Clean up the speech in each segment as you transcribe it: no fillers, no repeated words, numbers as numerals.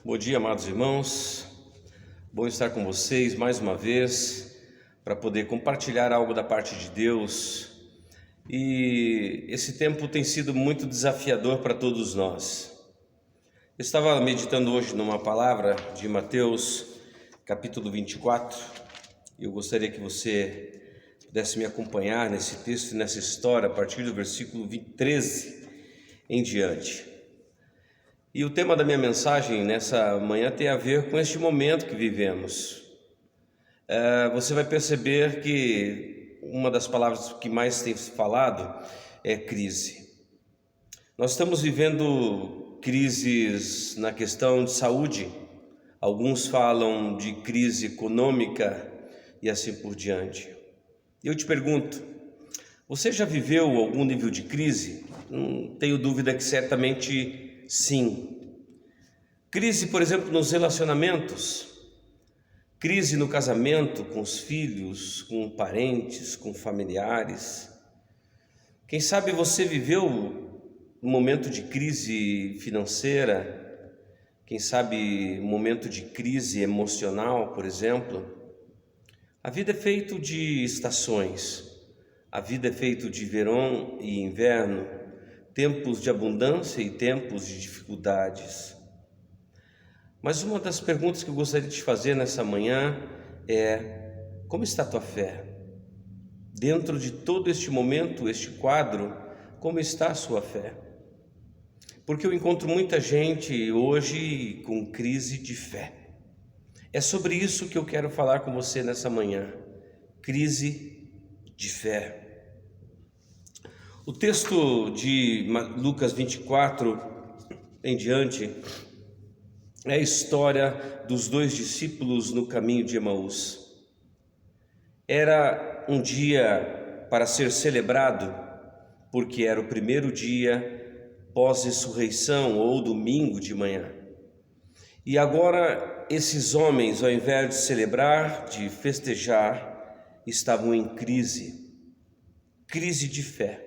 Bom dia, amados irmãos. Bom estar com vocês mais uma vez para poder compartilhar algo da parte de Deus. E esse tempo tem sido muito desafiador para todos nós. Eu estava meditando hoje numa palavra de Mateus, capítulo 24. Eu gostaria que você pudesse me acompanhar nesse texto e nessa história a partir do versículo 13 em diante. E o tema da minha mensagem nessa manhã tem a ver com este momento que vivemos. Você vai perceber que uma das palavras que mais tem falado é crise. Nós estamos vivendo crises na questão de saúde. Alguns falam de crise econômica e assim por diante. Eu te pergunto, você já viveu algum nível de crise? Não tenho dúvida que certamente sim. Crise, por exemplo, nos relacionamentos, crise no casamento, com os filhos, com parentes, com familiares. Quem sabe você viveu um momento de crise financeira, quem sabe um momento de crise emocional, por exemplo. A vida é feita de estações, a vida é feita de verão e inverno, tempos de abundância e tempos de dificuldades. Mas uma das perguntas que eu gostaria de te fazer nessa manhã é: como está a tua fé? Dentro de todo este momento, este quadro, como está a sua fé? Porque eu encontro muita gente hoje com crise de fé. É sobre isso que eu quero falar com você nessa manhã. Crise de fé. O texto de Lucas 24 em diante é a história dos dois discípulos no caminho de Emaús. Era um dia para ser celebrado, porque era o primeiro dia pós-ressurreição ou domingo de manhã. E agora esses homens, ao invés de celebrar, de festejar, estavam em crise de fé.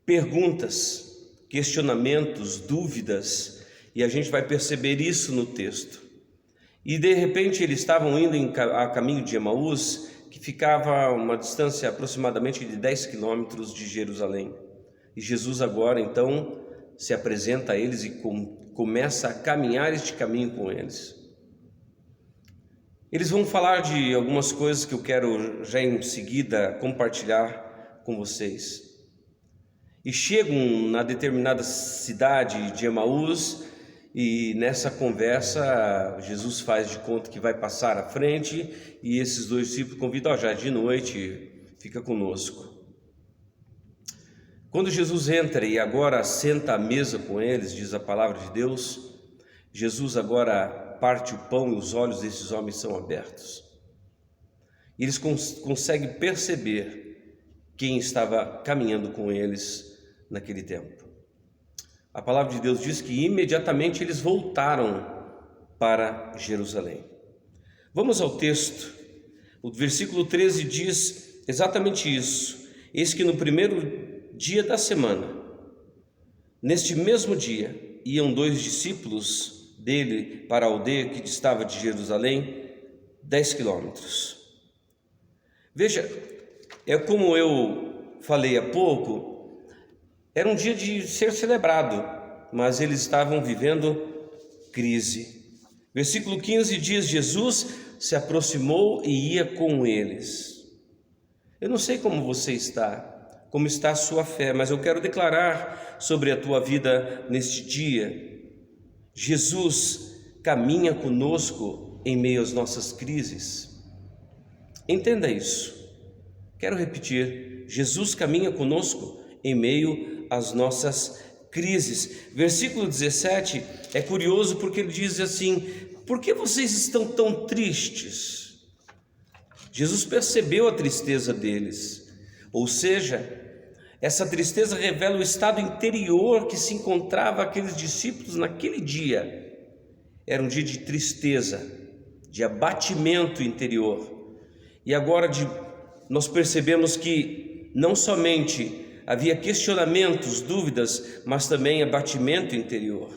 Perguntas, questionamentos, dúvidas, e a gente vai perceber isso no texto. E de repente eles estavam indo a caminho de Emaús, que ficava a uma distância aproximadamente de 10 quilômetros de Jerusalém. E Jesus agora então se apresenta a eles e começa a caminhar este caminho com eles. Eles vão falar de algumas coisas que eu quero já em seguida compartilhar com vocês. E chegam na determinada cidade de Emaús e nessa conversa Jesus faz de conta que vai passar à frente e esses dois discípulos convidam: já de noite, fica conosco. Quando Jesus entra e agora senta à mesa com eles, diz a palavra de Deus, Jesus agora parte o pão e os olhos desses homens são abertos. E eles conseguem perceber quem estava caminhando com eles naquele tempo. A palavra de Deus diz que imediatamente eles voltaram para Jerusalém. Vamos ao texto. O versículo 13 diz exatamente isso. Eis que no primeiro dia da semana, neste mesmo dia, iam dois discípulos dele para a aldeia que distava de Jerusalém 10 quilômetros. Veja, é como eu falei há pouco, era um dia de ser celebrado, mas eles estavam vivendo crise. Versículo 15 diz: Jesus se aproximou e ia com eles. Eu não sei como você está, como está a sua fé, mas eu quero declarar sobre a tua vida neste dia. Jesus caminha conosco em meio às nossas crises. Entenda isso. Quero repetir: Jesus caminha conosco em meio às nossas crises. Versículo 17 é curioso porque ele diz assim: por que vocês estão tão tristes? Jesus percebeu a tristeza deles, ou seja, essa tristeza revela o estado interior que se encontrava aqueles discípulos naquele dia. Era um dia de tristeza, de abatimento interior. E agora nós percebemos que não somente havia questionamentos, dúvidas, mas também abatimento interior.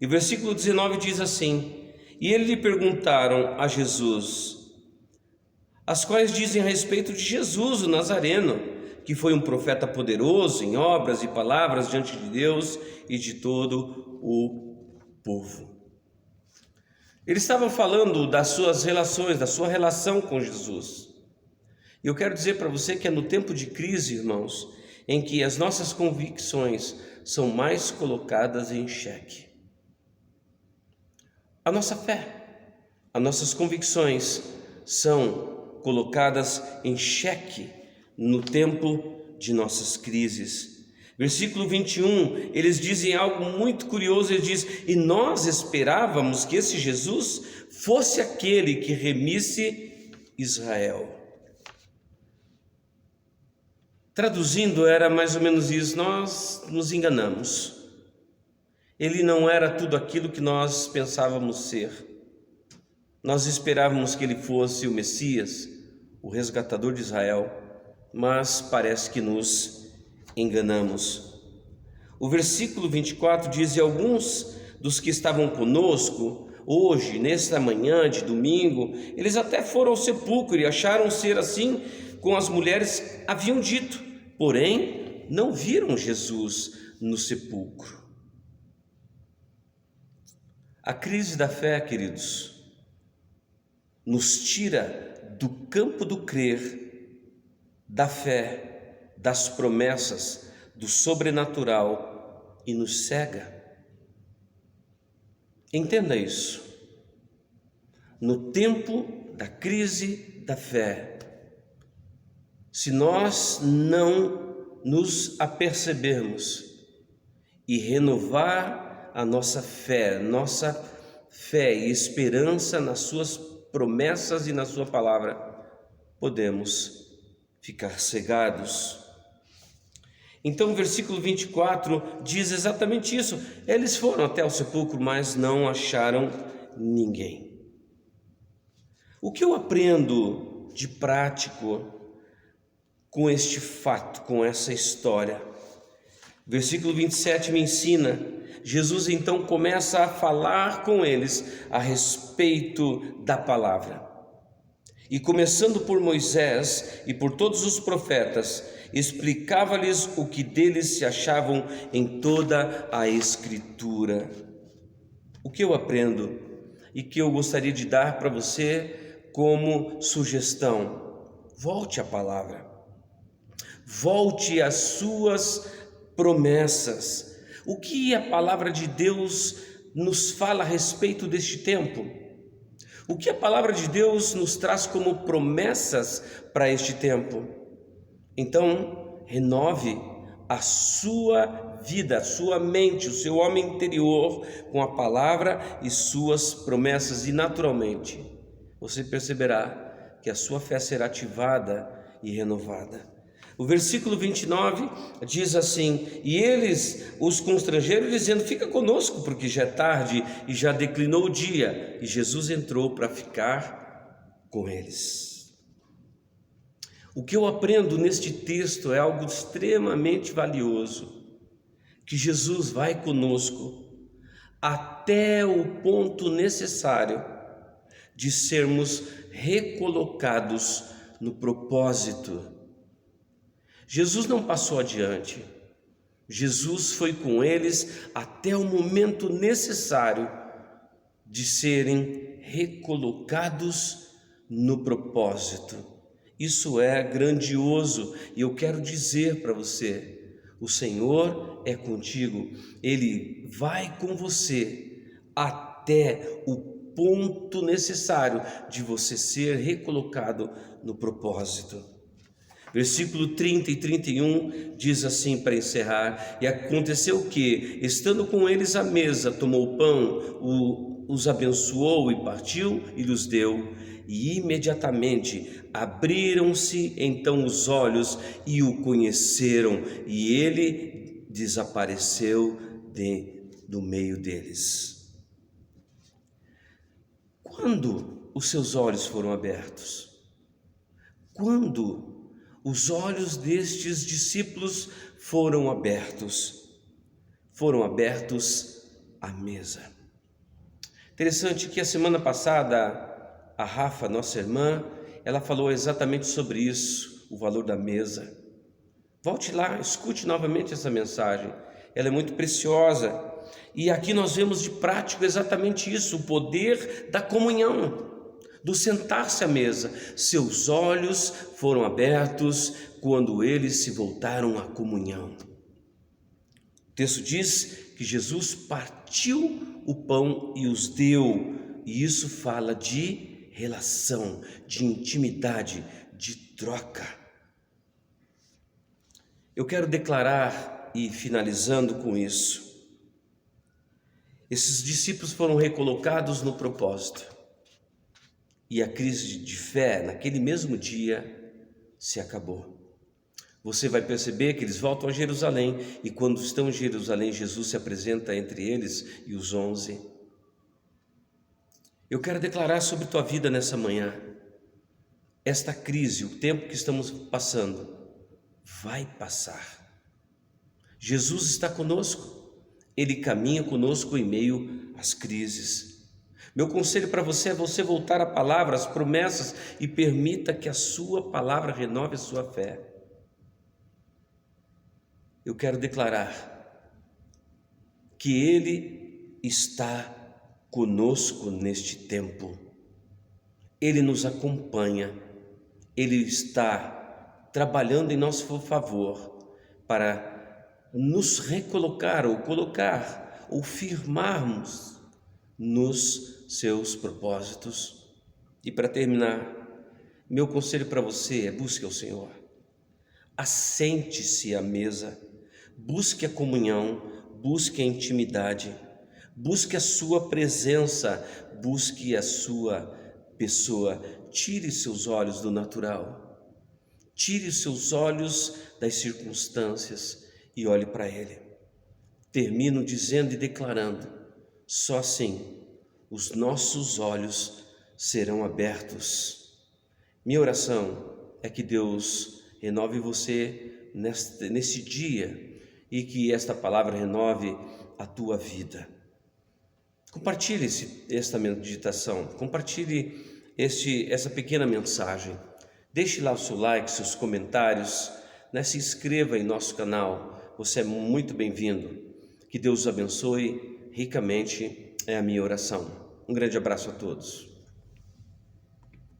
E o versículo 19 diz assim: e eles lhe perguntaram a Jesus, as quais dizem a respeito de Jesus, o Nazareno, que foi um profeta poderoso em obras e palavras diante de Deus e de todo o povo. Eles estavam falando das suas relações, da sua relação com Jesus. E eu quero dizer para você que é no tempo de crise, irmãos, em que as nossas convicções são mais colocadas em xeque. A nossa fé, as nossas convicções são colocadas em xeque no tempo de nossas crises. Versículo 21, eles dizem algo muito curioso, eles dizem: e nós esperávamos que esse Jesus fosse aquele que remisse Israel. Traduzindo, era mais ou menos isso: nós nos enganamos. Ele não era tudo aquilo que nós pensávamos ser. Nós esperávamos que ele fosse o Messias, o resgatador de Israel, mas parece que nos enganamos. O versículo 24 diz: e alguns dos que estavam conosco hoje, nesta manhã de domingo, eles até foram ao sepulcro e acharam ser assim como as mulheres haviam dito, porém não viram Jesus no sepulcro. A crise da fé, queridos, nos tira do campo do crer, da fé, das promessas, do sobrenatural e nos cega. Entenda isso. No tempo da crise da fé, se nós não nos apercebermos e renovar a nossa fé e esperança nas suas promessas e na sua palavra, podemos ficar cegados. Então o versículo 24 diz exatamente isso: eles foram até o sepulcro, mas não acharam ninguém. O que eu aprendo de prático com este fato, com essa história? Versículo 27 me ensina: Jesus então começa a falar com eles a respeito da palavra. E começando por Moisés e por todos os profetas, explicava-lhes o que deles se achavam em toda a Escritura. O que eu aprendo e que eu gostaria de dar para você como sugestão: volte à palavra, volte às suas promessas. O que a palavra de Deus nos fala a respeito deste tempo? O que a palavra de Deus nos traz como promessas para este tempo? Então, renove a sua vida, a sua mente, o seu homem interior com a palavra e suas promessas, e naturalmente você perceberá que a sua fé será ativada e renovada. O versículo 29 diz assim: e eles os constrangeram, dizendo: fica conosco, porque já é tarde e já declinou o dia. E Jesus entrou para ficar com eles. O que eu aprendo neste texto é algo extremamente valioso: que Jesus vai conosco até o ponto necessário de sermos recolocados no propósito. Jesus não passou adiante, Jesus foi com eles até o momento necessário de serem recolocados no propósito. Isso é grandioso e eu quero dizer para você: o Senhor é contigo, Ele vai com você até o ponto necessário de você ser recolocado no propósito. Versículo 30 e 31 diz assim, para encerrar: e aconteceu que, estando com eles à mesa, tomou o pão, os abençoou e partiu e lhes deu, e imediatamente abriram-se então os olhos e o conheceram, e ele desapareceu do meio deles. Quando os seus olhos foram abertos? Quando os olhos destes discípulos foram abertos à mesa. Interessante que a semana passada, a Rafa, nossa irmã, ela falou exatamente sobre isso, o valor da mesa. Volte lá, escute novamente essa mensagem, ela é muito preciosa. E aqui nós vemos de prático exatamente isso, o poder da comunhão, do sentar-se à mesa. Seus olhos foram abertos quando eles se voltaram à comunhão. O texto diz que Jesus partiu o pão e os deu, e isso fala de relação, de intimidade, de troca. Eu quero declarar, e finalizando com isso, esses discípulos foram recolocados no propósito, e a crise de fé naquele mesmo dia se acabou. Você vai perceber que eles voltam a Jerusalém, e quando estão em Jerusalém, Jesus se apresenta entre eles e os 11. Eu quero declarar sobre tua vida nessa manhã, esta crise, o tempo que estamos passando, vai passar. Jesus está conosco, Ele caminha conosco em meio às crises. Meu conselho para você é você voltar à palavra, às promessas, e permita que a sua palavra renove a sua fé. Eu quero declarar que Ele está conosco neste tempo. Ele nos acompanha, Ele está trabalhando em nosso favor para nos recolocar ou colocar ou firmarmos nos seus propósitos. E para terminar, meu conselho para você é: busque ao Senhor, assente-se à mesa, busque a comunhão, busque a intimidade, busque a sua presença, busque a sua pessoa. Tire seus olhos do natural, tire os seus olhos das circunstâncias e olhe para Ele. Termino dizendo e declarando: só assim os nossos olhos serão abertos. Minha oração é que Deus renove você nesse dia e que esta palavra renove a tua vida. Compartilhe esta meditação, compartilhe essa pequena mensagem. Deixe lá o seu like, seus comentários, se inscreva em nosso canal. Você é muito bem-vindo. Que Deus os abençoe ricamente, é a minha oração. Um grande abraço a todos.